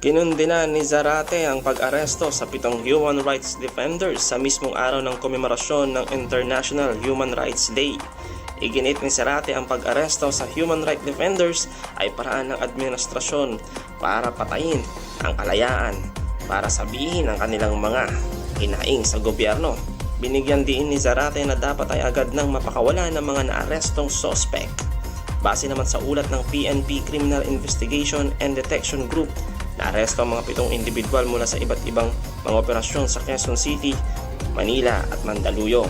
Kinundina ni Zarate ang pag-aresto sa 7 human rights defenders sa mismong araw ng komemorasyon ng International Human Rights Day. Iginit ni Zarate ang pag-aresto sa human rights defenders ay paraan ng administrasyon para patayin ang kalayaan, para sabihin ang kanilang mga hinaing sa gobyerno. Binigyan din ni Zarate na dapat ay agad nang mapakawala ng mga naarestong suspect. Base naman sa ulat ng PNP Criminal Investigation and Detection Group, naaresto ang mga 7 individual mula sa iba't ibang mga operasyon sa Quezon City, Manila at Mandaluyong.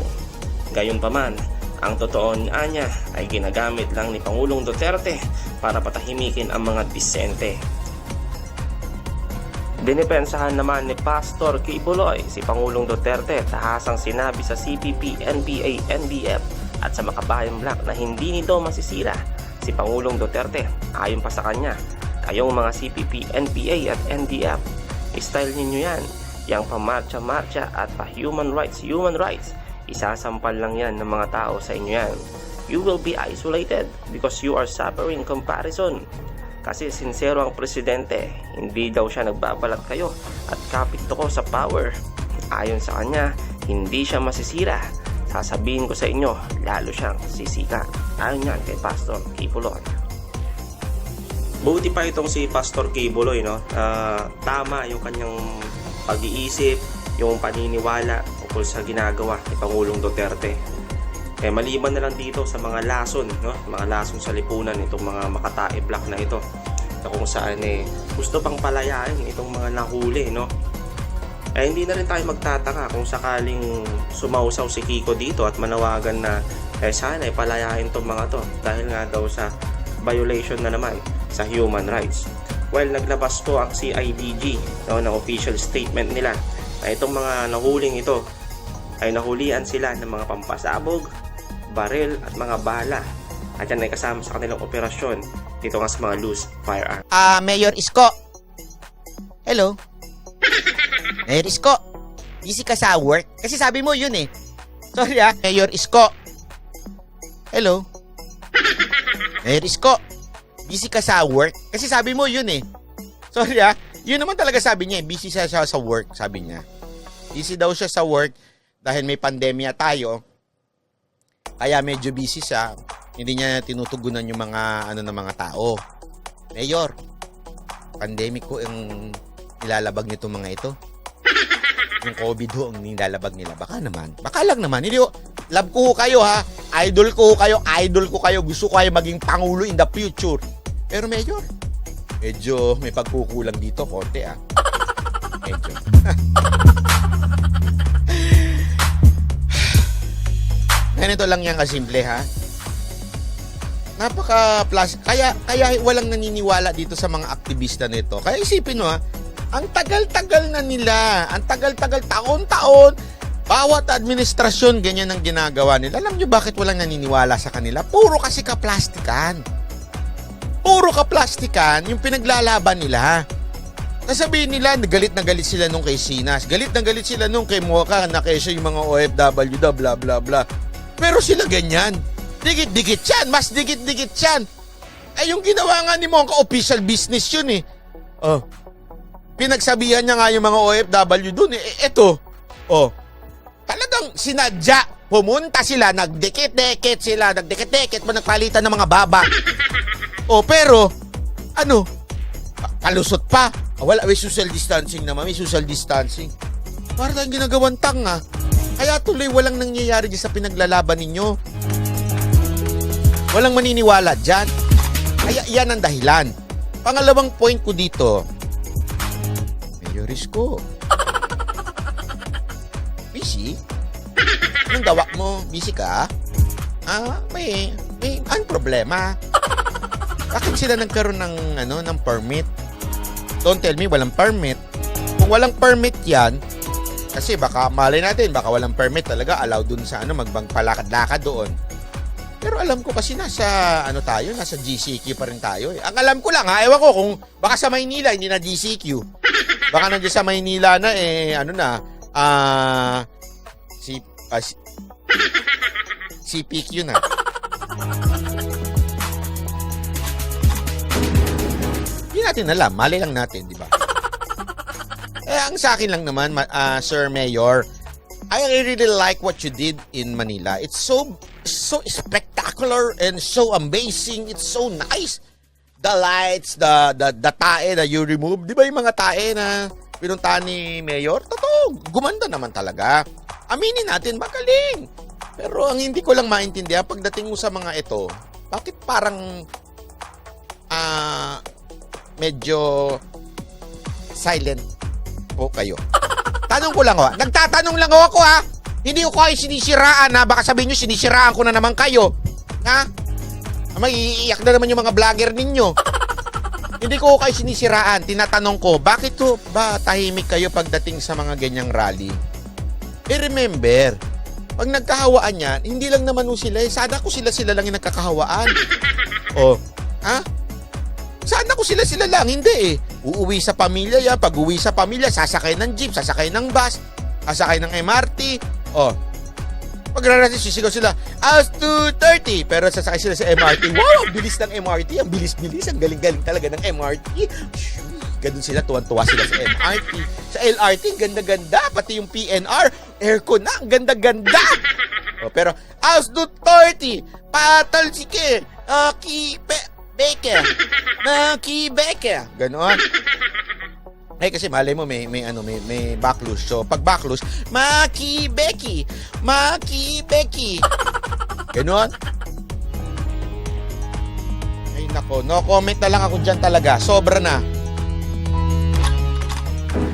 Gayunpaman, ang totoo niya ay ginagamit lang ni Pangulong Duterte para patahimikin ang mga disente. Dinipensahan naman ni Pastor Kibuloy si Pangulong Duterte, tahasang sinabi sa CPP, NPA, NBF at sa Makabayan Black na hindi nito masisira si Pangulong Duterte. Ayon pa sa kanya, kayong mga CPP, NPA at NDF, style ninyo yan, yang pamarcha-marcha at pa human rights, isasampal lang yan ng mga tao sa inyo yan. You will be isolated because you are suffering comparison. Kasi sincero ang presidente, hindi daw siya nagbabalat kayo at kapit ko sa power. Ayon sa kanya, hindi siya masisira. Sasabihin ko sa inyo, lalo siyang sisika. Ayon yan kay Pastor Kibuloy. Buti pa itong si Pastor Kibuloy, no? Tama yung kanyang pag-iisip, yung paniniwala tungkol sa ginagawa ni Pangulong Duterte. Maliban na lang dito sa mga lason, no? Mga lason sa lipunan itong mga Makatae Black na ito, na kung saan gusto pang palayain itong mga nahuli, no? Hindi na rin tayo magtataka kung sakaling sumausaw si Kiko dito at manawagan na sana palayain itong mga to dahil nga daw sa violation na naman sa human rights. Well, naglabas po ang CIDG, no, ng official statement nila na itong mga nahuling ito ay nahulian sila ng mga pampasabog, baril at mga bala, at yan ay kasama sa kanilang operasyon dito nga sa mga loose firearm. Mayor Isko. Hello. Mayor Isko. Busy ka sa work? Kasi sabi mo yun eh. Sorry Mayor Isko. Hello. Mayor Isko. Busy ka sa work? Kasi sabi mo yun eh. Sorry Yun naman talaga sabi niya eh. Busy siya sa work, sabi niya. Busy daw siya sa work dahil may pandemya tayo. Kaya medyo busy siya. Hindi niya tinutugunan yung mga ng mga tao. Mayor, pandemic ko ang nilalabag nitong mga ito. Yung COVID ho ang nilalabag nila. Baka naman. Baka lang naman. Hindi ho. Love ko kayo Idol ko kayo. Idol ko kayo. Gusto ko kayo maging pangulo in the future. Pero Mayor, medyo may pagkukulang dito. Konti Medyo. Ganito lang yan kasimple Napaka-plus. Kaya walang naniniwala dito sa mga aktivista nito. Kaya isipin mo ang tagal-tagal na nila. Ang tagal-tagal, taon-taon. Bawat administrasyon, ganyan ang ginagawa nila. Alam nyo bakit walang naniniwala sa kanila? Puro kasi kaplastikan. Puro kaplastikan yung pinaglalaban nila. Nasabihin nila, galit na galit sila nung kay Sinas. Galit na galit sila nung kay Mocha, na kesyo yung mga OFW da, bla bla bla. Pero sila ganyan. Dikit-dikit yan. Mas dikit-dikit yan. Yung ginawa nga ni Mocha, official business yun eh. Pinagsabihan niya nga yung mga OFW dun eh. Eto. Talagang sinadya. Pumunta sila, nagdikit-dikit sila. Nagdikit-dikit pa nagpalitan ng mga baba. Pero, palusot pa. Wala, may social distancing naman. May social distancing. Para tayong ginagawang tanga. Kaya tuloy walang nangyayari dyan sa pinaglalaban ninyo. Walang maniniwala dyan. Kaya yan ang dahilan. Pangalawang point ko dito. Mayor Isko. Busy? Anong gawak mo? Busy ka? May ang problema. Bakit sila nagkaroon ng permit? Don't tell me walang permit. Kung walang permit yan, kasi baka malay natin, baka walang permit talaga, allow dun sa magpalakad-lakad doon. Pero alam ko kasi nasa GCQ pa rin tayo eh. Ang alam ko lang ewan ko kung baka sa Maynila hindi na GCQ. Baka nandiyan sa Maynila na CPQ na. Hindi natin alam, mali lang natin, di ba? Ang sa akin lang naman, Sir Mayor, I really like what you did in Manila. It's so spectacular and so amazing. It's so nice. The lights, the tae na you remove. Di ba yung mga tae na pinuntahan ni Mayor? Totoo, gumanda naman talaga. Aminin natin, magaling. Pero ang hindi ko lang maintindihan, pagdating mo sa mga ito, bakit parang medyo silent po kayo? Tanong ko lang ho. Nagtatanong lang ho ako ha. Hindi ko kayo sinisiraan ha. Baka sabihin nyo sinisiraan ko na naman kayo. Ha? Maiiyak na naman yung mga vlogger ninyo. Hindi ko kayo sinisiraan. Tinatanong ko, bakit to ba tahimik kayo pagdating sa mga ganyang rally? Remember, pag nagkahawaan yan, hindi lang naman sila. Sana ko sila lang yung nagkakahawaan. Ha? Sana ko sila lang. Hindi eh. Uuwi sa pamilya yan. Pag uwi sa pamilya, sasakay ng jeep, sasakay ng bus, sasakay ng MRT. Pag rarating, sisigaw sila, as 2:30. Pero sasakay sila sa MRT. Wow, ang bilis ng MRT. Ang bilis-bilis. Ang galing-galing talaga ng MRT. Ganun sila, tuwan-tuwa sila sa MRT. Sa LRT, ganda-ganda. Pati yung PNR, aircon na. Ang ganda-ganda. Pero, as 2:30, patalsike, Beke. Ganon. Kasi malay mo may backlash. So pag backlash, Beki. Ganon. Ay nako, no comment na lang ako diyan talaga. Sobra na.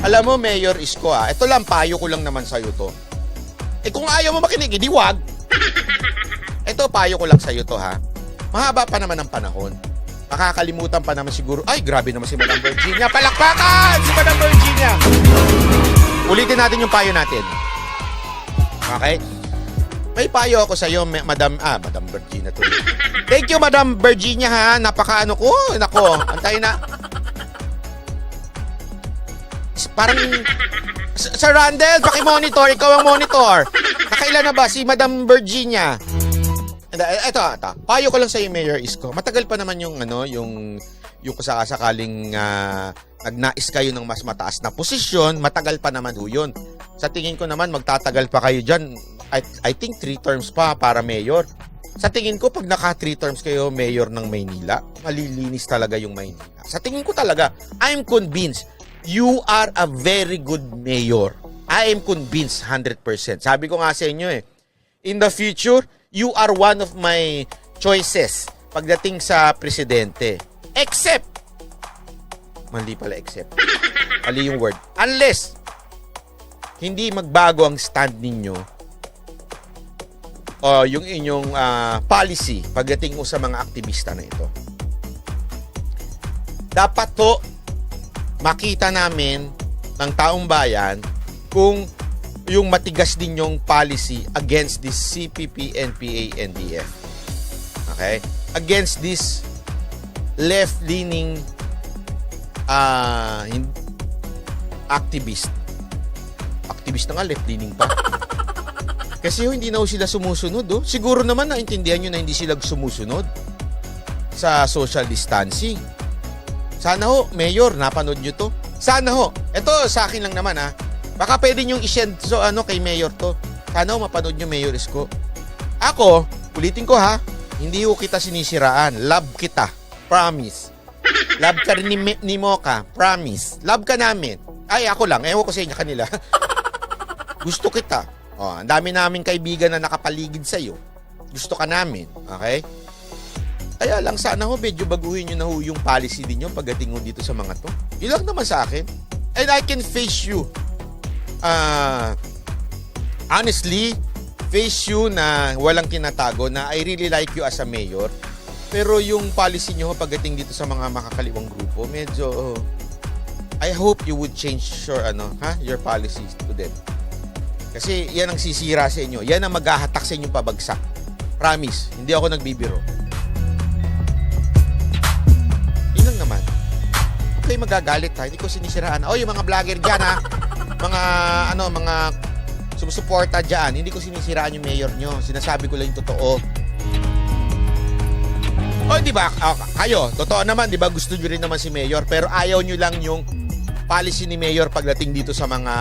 Alam mo, Mayor Isko, ito lang, payo ko lang naman sa'yo to. Kung ayaw mo makinig, di wag. Ito, payo ko lang sa'yo to, ha. Mahaba pa naman ang panahon. Makakalimutan pa naman siguro. Ay, grabe naman si Madam Virginia. Palakpakan si Madam Virginia. Ulitin natin yung payo natin. Okay? May payo ako sa iyo, Madam Virginia. Thank you, Madam Virginia, ha. Napakaano ko. Nako, antayin na. Parang, Sir Randel, pakimonitor. Ikaw ang monitor. Nakailan na ba si Madam Virginia? Ito. Payo ko lang sa iyo, Mayor Isko. Matagal pa naman yung kasakaling nagnais kayo ng mas mataas na posisyon, matagal pa naman yun. Sa tingin ko naman, magtatagal pa kayo dyan. I think 3 terms pa para mayor. Sa tingin ko, pag naka 3 terms kayo, mayor ng Maynila, malilinis talaga yung Maynila. Sa tingin ko talaga, I'm convinced you are a very good mayor. I am convinced 100%. Sabi ko nga sa inyo in the future, you are one of my choices pagdating sa presidente. Except, mali pala except. Mali yung word. Unless, hindi magbago ang stand ninyo o yung inyong policy pagdating sa mga aktivista na ito. Dapat to makita namin ng taong bayan kung yung matigas ninyong policy against this CPP, NPA, NDF. Okay? Against this left-leaning activist. Activist na nga, left-leaning pa. Kasi hindi na sila sumusunod. Siguro naman naintindihan nyo na hindi sila sumusunod sa social distancing. Sana Mayor, napanood nyo to. Sana Ito sa akin lang naman Baka pwede nyo i-send kay Mayor to. Sana mapanood nyo, Mayor Isko. Ako, ulitin ko hindi ko kita sinisiraan. Love kita. Promise. Love ka rin ni Mocha. Promise. Love ka namin. Ay, ako lang. Ewan ko sa inyo kanila. Gusto kita. Ang dami namin kaibigan na nakapaligid sa'yo. Gusto ka namin. Okay? Kaya lang sana medyo baguhin nyo na yung policy din nyo pagdating dito sa mga to. Yun lang naman sa akin. And I can face you. Honestly, face you na walang kinatago na I really like you as a mayor. Pero yung policy nyo pagdating dito sa mga makakaliwang grupo, medyo I hope you would change your policies to them. Kasi yan ang sisira sa inyo. Yan ang maghahatak sa inyong pabagsak. Promise, hindi ako nagbibiro. Yun lang naman. Okay, magagalit hindi ko sinisiraan. Yung mga vlogger dyan mga sumusuporta dyan, hindi ko sinisiraan yung mayor nyo. Sinasabi ko lang yung totoo. Di ba? Kayo, totoo naman, di ba? Gusto nyo rin naman si mayor, pero ayaw nyo lang yung policy ni Mayor pagdating dito sa mga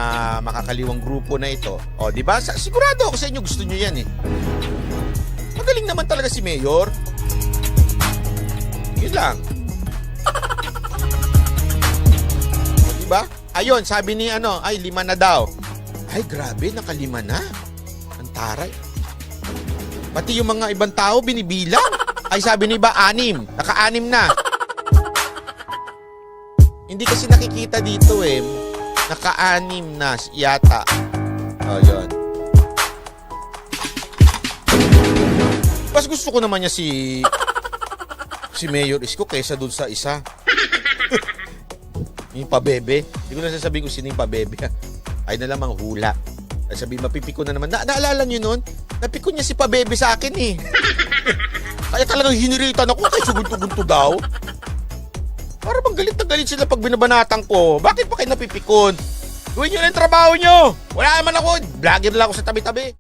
makakaliwang grupo na ito. O, di ba? Sigurado ako sa inyo gusto nyo yan eh. Magaling naman talaga si Mayor. Yun lang. O, di ba? Ayun, sabi ni ay 5 na daw. Ay, grabe, naka-5 na. Ang taray. Pati yung mga ibang tao binibilang. Ay, sabi ni iba, 6. Naka-6 na. Hindi kasi nakikita dito eh. Naka-6 na yata. O, yun. Mas gusto ko naman niya si Mayor Isko kaysa dun sa isa. Yung pabebe. Hindi ko na sasabihin kung sino yung pabebe. Ay na lamang hula. Ay sabihin, mapipiko na naman. Naalala nyo nun? Napiko niya si pabebe sa akin eh. Kaya talagang hiniritan ako kay sugunto-gunto daw. Para bang galit na galit sila pag binabanatan ko. Bakit pa kayo napipikon? Gawin nyo na yung trabaho nyo. Wala naman ako. Vlogger lang ako sa tabi-tabi.